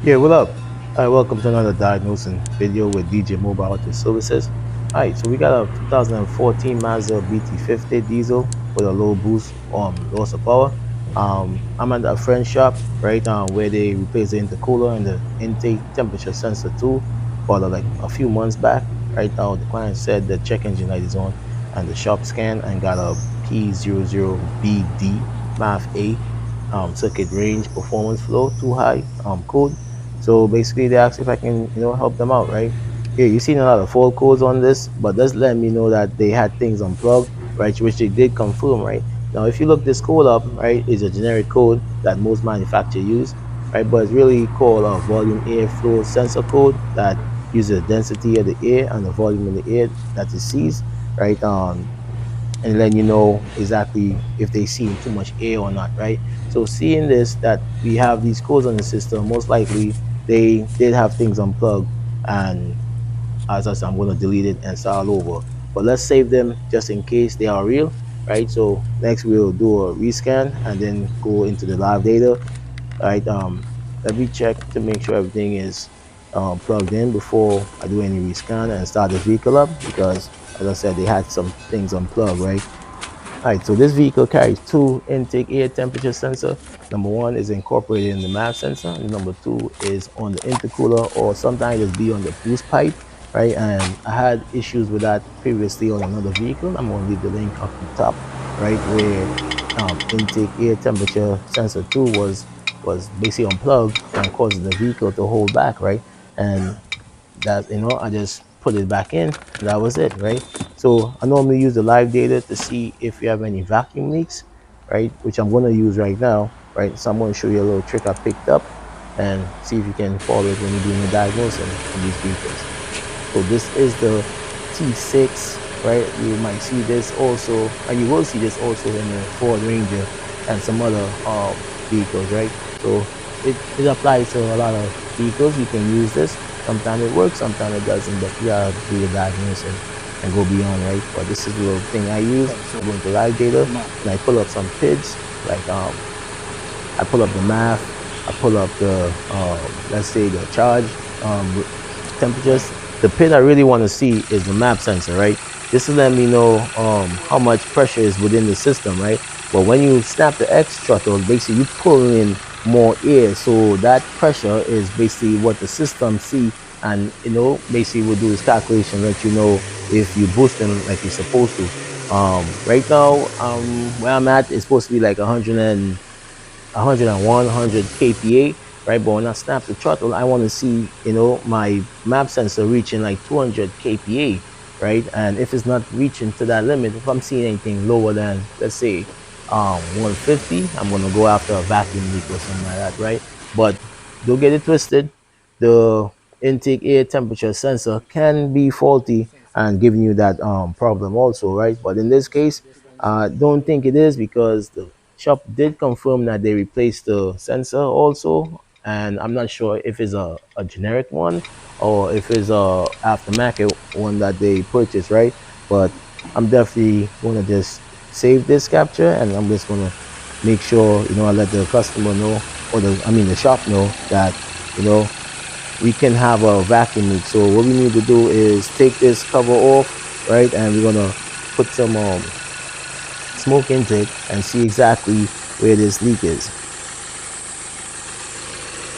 Yeah, what up? Welcome to another diagnosing video with DJ Mobile Auto Services. Alright, so we got a 2014 Mazda BT50 diesel with a low boost loss of power. I'm at a friend's shop, right, where they replaced the intercooler and the intake temperature sensor too for like a few months back. Right now, the client said the check engine light is on and the shop scan and got a P00BD MAF A circuit range performance flow too high code. So basically, they asked if I can, help them out, right? Here, you've seen a lot of fault codes on this, but that's letting me know that they had things unplugged, right? Which they did confirm, right? Now, if you look this code up, right, is a generic code that most manufacturers use, right? But it's really called a volume airflow sensor code that uses the density of the air and the volume in the air that it sees, right? And letting you know exactly if they see too much air or not, right? So seeing this, that we have these codes on the system, most likely they did have things unplugged, and as I said, I'm going to delete it and start all over. But let's save them just in case they are real, right? So next we'll do a rescan and then go into the live data, right? Let me check to make sure everything is plugged in before I do any rescan and start the vehicle up, because as I said, they had some things unplugged, right? All right, so this vehicle carries two intake air temperature sensor. Number one is incorporated in the MAF sensor, and number two is on the intercooler, or sometimes it's be on the boost pipe, right? And I had issues with that previously on another vehicle. I'm gonna leave the link up the top, right, where intake air temperature sensor two was basically unplugged and causing the vehicle to hold back, right? And that, I just put it back in, and that was it, right? So I normally use the live data to see if you have any vacuum leaks, right, which I'm going to use right now, right? So I'm going to show you a little trick I picked up and see if you can follow it when you're doing the diagnosing on these vehicles. So this is the T6, right? You might see this also, and you will see this also in the Ford Ranger and some other vehicles, right? So it applies to a lot of vehicles. You can use this. Sometimes it works, sometimes it doesn't, but you gotta do the diagnosing and go beyond, right? But this is the little thing I use. I go into live data and I pull up some PIDs, like I pull up the MAF, I pull up the let's say the charge temperatures. The PID I really want to see is the MAP sensor, right? This is letting me know how much pressure is within the system, right? But when you snap the X throttle, basically you pull in more air, so that pressure is basically what the system see, and basically we'll do this calculation, let you know if you boosting like you're supposed to. Right now, where I'm at is supposed to be like 101, 100 kPa, right? But when I snap the throttle, I want to see, my map sensor reaching like 200 kPa, right? And if it's not reaching to that limit, if I'm seeing anything lower than, let's say, 150, I'm going to go after a vacuum leak or something like that, right? But don't get it twisted. The intake air temperature sensor can be faulty and giving you that problem also, right? But in this case, don't think it is, because the shop did confirm that they replaced the sensor also, and I'm not sure if it's a generic one or if it's a aftermarket one that they purchased, right? But I'm definitely going to just save this capture, and I'm just going to make sure, I let the customer know, or the shop know that, you know we can have a vacuum leak. So what we need to do is take this cover off, right, and we're gonna put some smoke into it and see exactly where this leak is.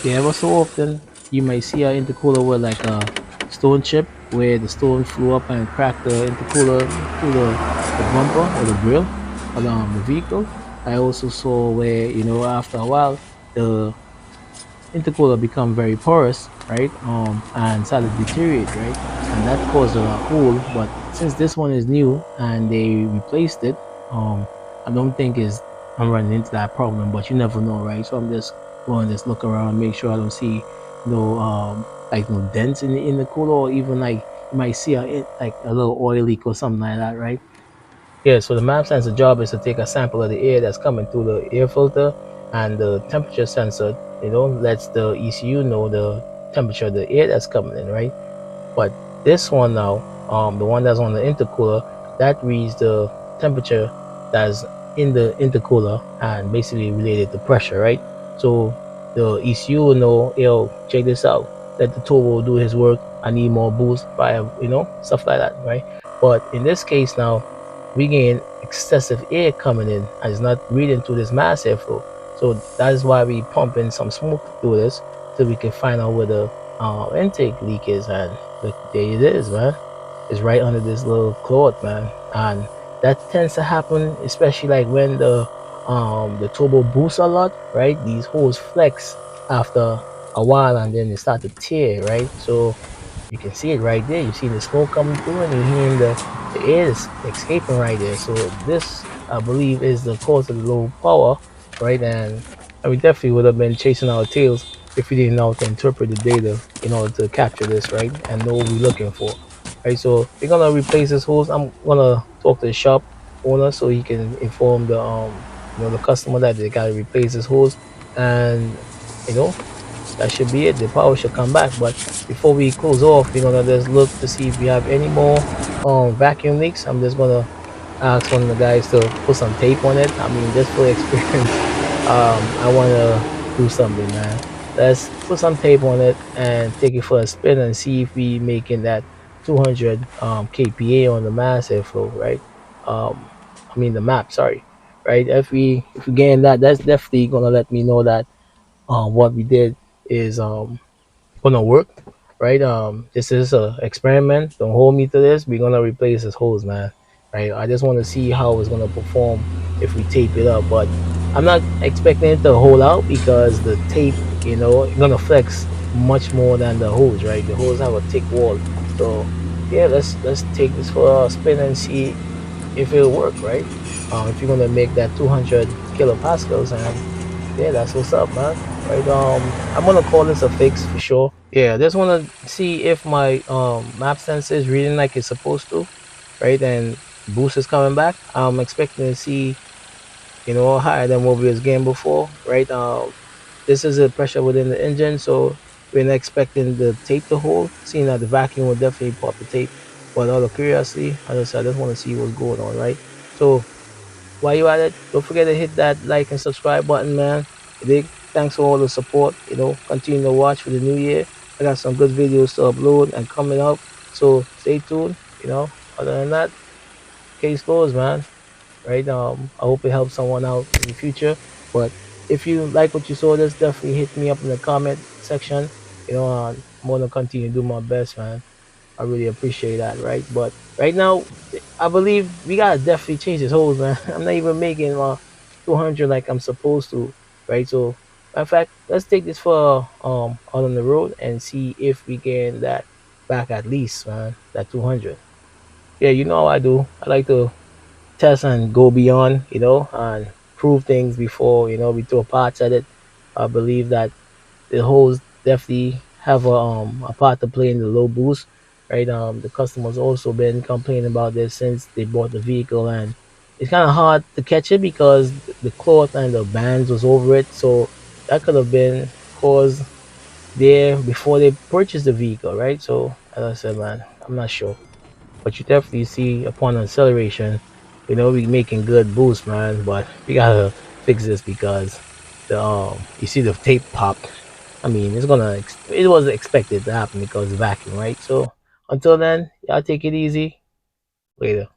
Yeah, ever so often you might see an intercooler with like a stone chip where the stone flew up and cracked the intercooler through the bumper or the grill on the vehicle. I also saw where, after a while the intercooler become very porous, right? And started to deteriorate, right? And that caused a hole. But since this one is new and they replaced it, I don't think is I'm running into that problem. But you never know, right? So I'm just going to just look around, make sure I don't see no dents in the cooler, or even like you might see like a little oil leak or something like that, right? Yeah, so the map sensor job is to take a sample of the air that's coming through the air filter, and the temperature sensor, lets the ECU know the temperature of the air that's coming in, right? But this one now, the one that's on the intercooler, that reads the temperature that's in the intercooler and basically related to pressure, right? So the ECU will know, yo, check this out. Let the turbo do his work. I need more boost, probably, stuff like that, right? But in this case now, we gain excessive air coming in and it's not reading through this mass airflow. So that is why we pump in some smoke through this so we can find out where the intake leak is. And look, there it is, man. It's right under this little cloth, man. And that tends to happen, especially like when the turbo boosts a lot, right? These holes flex after a while and then they start to tear, right? So you can see it right there. You see the smoke coming through and you're hearing the air is escaping right there. So this, I believe, is the cause of the low power, right? And we definitely would have been chasing our tails if we didn't know how to interpret the data in order to capture this, right? And know what we're looking for, right? So we're gonna replace this hose. I'm gonna talk to the shop owner so he can inform the customer that they gotta replace this hose, and you know that should be it. The power should come back. But before we close off, we're gonna just look to see if we have any more vacuum leaks. I'm just gonna ask one of the guys to put some tape on it. I mean, just for experience, I wanna do something, man. Let's put some tape on it and take it for a spin and see if we making that 200 kPa on the mass airflow, right? I mean the map, sorry, right? If we gain that, that's definitely gonna let me know that what we did is gonna work, right? This is a experiment. Don't hold me to this. We're gonna replace this hose, man. Right? I just want to see how it's gonna perform if we tape it up, but I'm not expecting it to hold out because the tape, it's gonna flex much more than the hose, right? The hose have a thick wall, so yeah, let's take this for a spin and see if it'll work, right? If you're gonna make that 200 kilopascals, and yeah, that's what's up, man. Right. I'm gonna call this a fix for sure. Yeah, I just wanna see if my map sensor is reading like it's supposed to, right? And boost is coming back. I'm expecting to see, higher than what we was getting before, right? This is the pressure within the engine, so we're not expecting the tape to hold. Seeing that the vacuum will definitely pop the tape. But out of curiosity, as I said, I just want to see what's going on, right? So while you at it, don't forget to hit that like and subscribe button, man. You dig? Thanks for all the support. Continue to watch for the new year. I got some good videos to upload and coming up. So stay tuned. Other than that, case closed, man. Right? I hope it helps someone out in the future. But if you like what you saw, just definitely hit me up in the comment section. I'm gonna continue to do my best, man. I really appreciate that, right? But right now, I believe we gotta definitely change this hose, man. I'm not even making 200 like I'm supposed to, right? So, in fact, let's take this for out on the road and see if we can that back at least, man. That 200. Yeah, you know how I do. I like to test and go beyond, and prove things before we throw parts at it. I believe that the holes definitely have a part to play in the low boost, right? The customers also been complaining about this since they bought the vehicle, and it's kind of hard to catch it because the cloth and the bands was over it, so that could have been caused there before they purchased the vehicle, right? So as I said, man, I'm not sure, but you definitely see upon acceleration, we making good boost, man. But we gotta fix this because you see the tape popped. I mean, it was expected to happen because of vacuum, right? So until then, y'all take it easy. Later.